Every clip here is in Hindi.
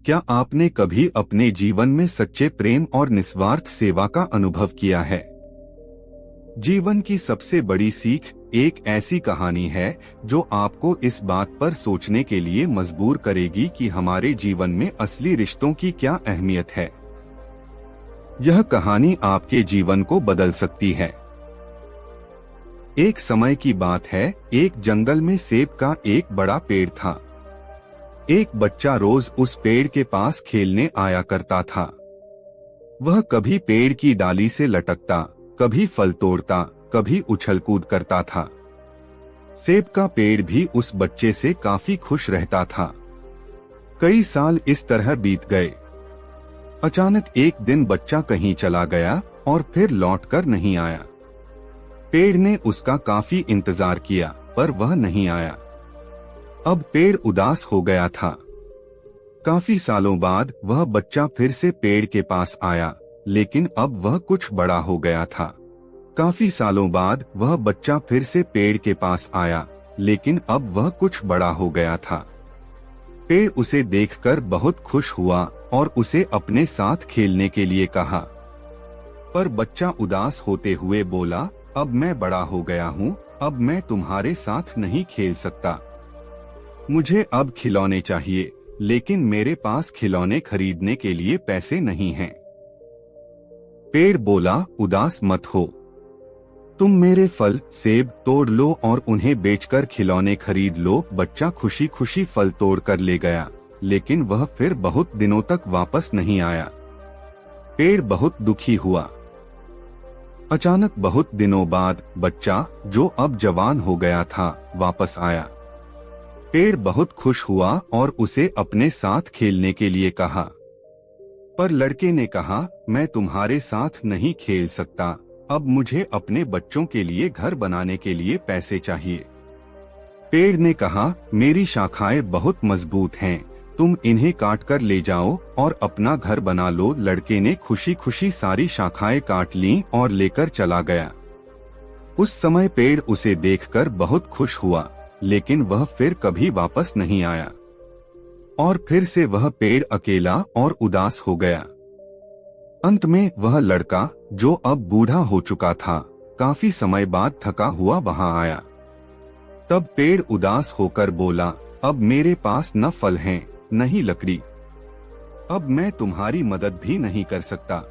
क्या आपने कभी अपने जीवन में सच्चे प्रेम और निस्वार्थ सेवा का अनुभव किया है? जीवन की सबसे बड़ी सीख एक ऐसी कहानी है जो आपको इस बात पर सोचने के लिए मजबूर करेगी कि हमारे जीवन में असली रिश्तों की क्या अहमियत है। यह कहानी आपके जीवन को बदल सकती है। एक समय की बात है, एक जंगल में सेब का एक बड़ा पेड़ था। एक बच्चा रोज उस पेड़ के पास खेलने आया करता था। वह कभी पेड़ की डाली से लटकता, कभी फल तोड़ता, कभी उछल कूद करता था। सेब का पेड़ भी उस बच्चे से काफी खुश रहता था। कई साल इस तरह बीत गए। अचानक एक दिन बच्चा कहीं चला गया और फिर लौटकर नहीं आया। पेड़ ने उसका काफी इंतजार किया पर वह नहीं आया। अब पेड़ उदास हो गया था। काफी सालों बाद वह बच्चा फिर से पेड़ के पास आया, लेकिन अब वह कुछ बड़ा हो गया था। काफी सालों बाद वह बच्चा फिर से पेड़ के पास आया, लेकिन अब वह कुछ बड़ा हो गया था। पेड़ उसे देखकर बहुत खुश हुआ और उसे अपने साथ खेलने के लिए कहा। पर बच्चा उदास होते हुए बोला, अब मैं बड़ा हो गया हूँ, अब मैं तुम्हारे साथ नहीं खेल सकता। मुझे अब खिलौने चाहिए, लेकिन मेरे पास खिलौने खरीदने के लिए पैसे नहीं हैं। पेड़ बोला, उदास मत हो। तुम मेरे फल सेब तोड़ लो और उन्हें बेचकर खिलौने खरीद लो। बच्चा खुशी खुशी फल तोड़ कर ले गया, लेकिन वह फिर बहुत दिनों तक वापस नहीं आया। पेड़ बहुत दुखी हुआ। अचानक बहुत दिनों बाद बच्चा, जो अब जवान हो गया था, वापस आया। पेड़ बहुत खुश हुआ और उसे अपने साथ खेलने के लिए कहा। पर लड़के ने कहा, मैं तुम्हारे साथ नहीं खेल सकता, अब मुझे अपने बच्चों के लिए घर बनाने के लिए पैसे चाहिए। पेड़ ने कहा, मेरी शाखाएं बहुत मजबूत हैं, तुम इन्हें काट कर ले जाओ और अपना घर बना लो। लड़के ने खुशी खुशी सारी शाखाएं काट लीं और लेकर चला गया। उस समय पेड़ उसे देखकर बहुत खुश हुआ, लेकिन वह फिर कभी वापस नहीं आया और फिर से वह पेड़ अकेला और उदास हो गया। अंत में वह लड़का, जो अब बूढ़ा हो चुका था, काफी समय बाद थका हुआ वहां आया। तब पेड़ उदास होकर बोला, अब मेरे पास न फल हैं, न ही लकड़ी। अब मैं तुम्हारी मदद भी नहीं कर सकता।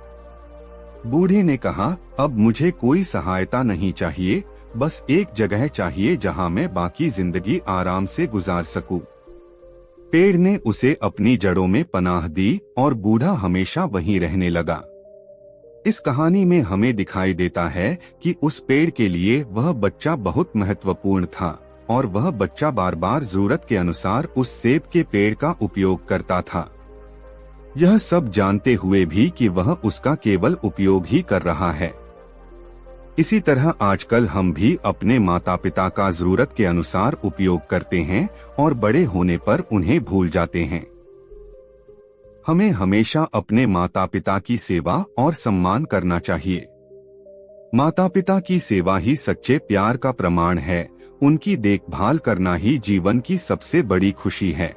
बूढ़े ने कहा, अब मुझे कोई सहायता नहीं चाहिए, बस एक जगह चाहिए जहां मैं बाकी जिंदगी आराम से गुजार सकूं। पेड़ ने उसे अपनी जड़ों में पनाह दी और बूढ़ा हमेशा वहीं रहने लगा। इस कहानी में हमें दिखाई देता है कि उस पेड़ के लिए वह बच्चा बहुत महत्वपूर्ण था और वह बच्चा बार बार जरूरत के अनुसार उस सेब के पेड़ का उपयोग करता था, यह सब जानते हुए भी कि वह उसका केवल उपयोग ही कर रहा है। इसी तरह आजकल हम भी अपने माता पिता का जरूरत के अनुसार उपयोग करते हैं और बड़े होने पर उन्हें भूल जाते हैं। हमें हमेशा अपने माता पिता की सेवा और सम्मान करना चाहिए। माता पिता की सेवा ही सच्चे प्यार का प्रमाण है, उनकी देखभाल करना ही जीवन की सबसे बड़ी खुशी है।